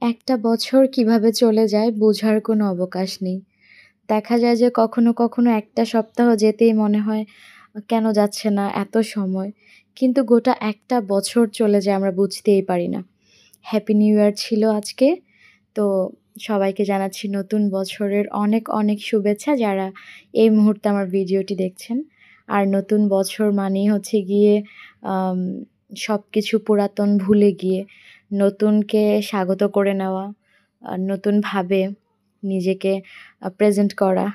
একটা বছর কিভাবে চলে যায় বোঝার কোনো অবকাশ নেই। দেখা যায় যে কখনো, কখনো একটা সপ্তাহ যেতেই মনে হয় কেন যাচ্ছে না এত সময়। কিন্তু গোটা একটা বছর চলে যায় আমরা বুঝতেই পারি না। হ্যাপি নিউ ইয়ার ছিল আজকে। তো সবাইকে জানাচ্ছি নতুন বছরের অনেক, অনেক শুভেচ্ছা যারা এই মুহূর্তে আমার ভিডিওটি দেখছেন। আর নতুন বছর মানেই হচ্ছে গিয়ে আম সবকিছু পুরাতন ভুলে গিয়ে নতুনকে স্বাগত করে নেওয়া, নতুনভাবে নিজেকে প্রেজেন্ট করা।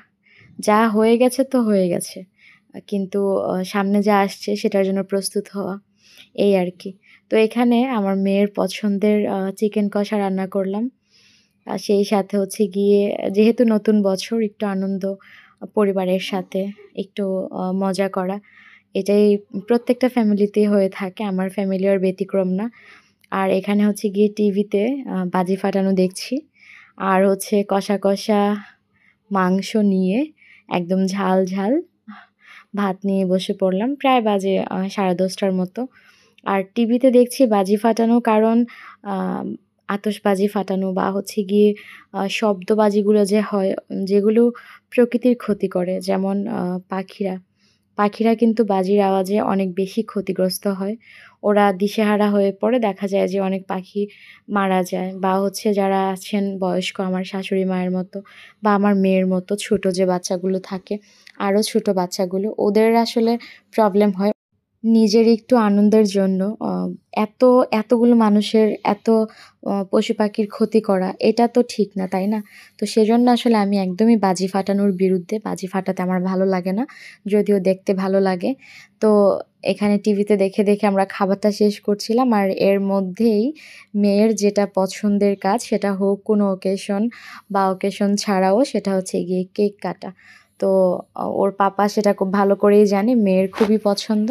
যা হয়ে গেছে তো হয়ে গেছে। কিন্তু সামনে যা আসছে সেটার জন্য প্রস্তুত হওয়া, এই আরকি। তো এখানে আমার মেয়ের পছন্দের চিকেন কষা রান্না করলাম। সেই সাথে হচ্ছে গিয়ে যেহেতু নতুন বছর একটু আনন্দ পরিবারের সাথে একটু মজা করা। এটাই প্রত্যেকটা ফ্যামিলিতেই হয়ে থাকে। আমার ফ্যামিলিও আর ব্যতিক্রম না। আর এখানে হচ্ছে গিয়ে টিভিতে বাজি ফাটানো দেখছি। আর হচ্ছে কষা, কষা মাংস নিয়ে একদম ঝাল, ঝাল ভাত নিয়ে বসে পড়লাম। প্রায় বাজে 10:30টার মতো। আর টিভিতে দেখছি বাজি ফাটানো কারণ আ আতশবাজি ফাটানো বা হচ্ছে গিয়ে শব্দবাজিগুলো যে হয়, যেগুলো প্রকৃতির ক্ষতি করে। যেমন পাখিরা। পাখিরা কিন্তু বাজির আওয়াজে অনেক বেশি ক্ষতিগ্রস্ত হয়। ওরা দিশেহারা হয়ে পড়ে। দেখা যায় যে অনেক পাখি মারা যায় বা হচ্ছে যারা আছেন বয়স্ক আমার শাশুড়ি মায়ের মতো বা আমার মেয়ের মতো ছোট যে বাচ্চাগুলো থাকে, আরও ছোট বাচ্চাগুলো, ওদের আসলে প্রবলেম হয়। নিজের একটু আনন্দের জন্য এত এতগুলো মানুষের এত পশু-পাখির ক্ষতি করা, এটা তো ঠিক না, তাই না? তো সেজন্য আসলে আমি একদমই বাজি ফাটানোর বিরুদ্ধে। বাজি ফাটাতে আমার ভালো লাগে না। যদিও দেখতে ভালো লাগে। তো এখানে টিভিতে দেখে, দেখে আমরা খাবারটা শেষ করছিলাম। আর এর মধ্যেই মেয়ের যেটা পছন্দের কাজ সেটা হোক কোনো অকেশন বা অকেশন ছাড়াও সেটা হচ্ছে গিয়ে কেক কাটা। তো ওর পাপা সেটা খুব ভালো করেই জানে মেয়ের খুবই পছন্দ।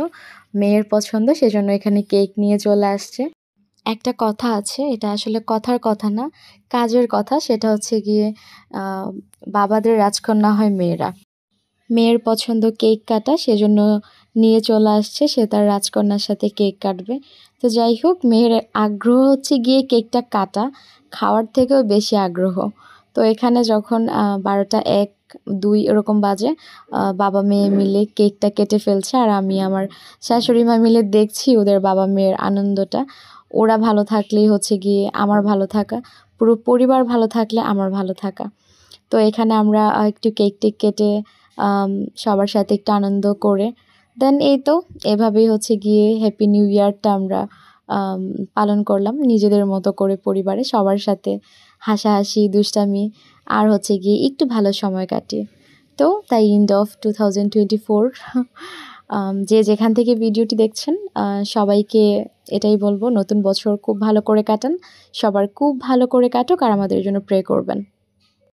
মেয়ের পছন্দ সেজন্য এখানে কেক নিয়ে চলে আসছে। একটা কথা আছে, এটা আসলে কথার কথা না, কাজের কথা। সেটা হচ্ছে গিয়ে আ বাবাদের রাজকন্যা হয় মেয়েরা। মেয়ের পছন্দ কেক কাটা, সেজন্য নিয়ে চলে আসছে। সে তার রাজকন্যার সাথে কেক কাটবে। তো যাই হোক, মেয়ের আগ্রহ হচ্ছে গিয়ে কেকটা কাটা, খাওয়ার থেকেও বেশি আগ্রহ। তো এখানে যখন ১২টা ১, ২ এরকম বাজে, বাবা মেয়ে মিলে কেকটা কেটে ফেলছে। আর আমি আমার শাশুড়ি মা মিলে দেখছি ওদের বাবা মেয়ের আনন্দটা। ওরা ভালো থাকলেই হচ্ছে গিয়ে আমার ভালো থাকা, পুরো পরিবার ভালো থাকলে আমার ভালো থাকা। তো এখানে আমরা একটু কেক-টেক কেটে সবার সাথে একটু আনন্দ করে দেন এই তো এভাবেই হচ্ছে গিয়ে হ্যাপি নিউ ইয়ারটা আমরা পালন করলাম নিজেদের মতো করে পরিবারে সবার সাথে হাসাহাসি, দুষ্টামি আর হচ্ছে গিয়ে একটু ভালো সময় কাটিয়ে। তো তাই এন্ড অফ 2024 যে যেখান থেকে ভিডিওটি দেখছেন সবাইকে এটাই বলবো নতুন বছর খুব ভালো করে কাটান। সবার খুব ভালো করে কাটুক আর আমাদের জন্য প্রে করবেন।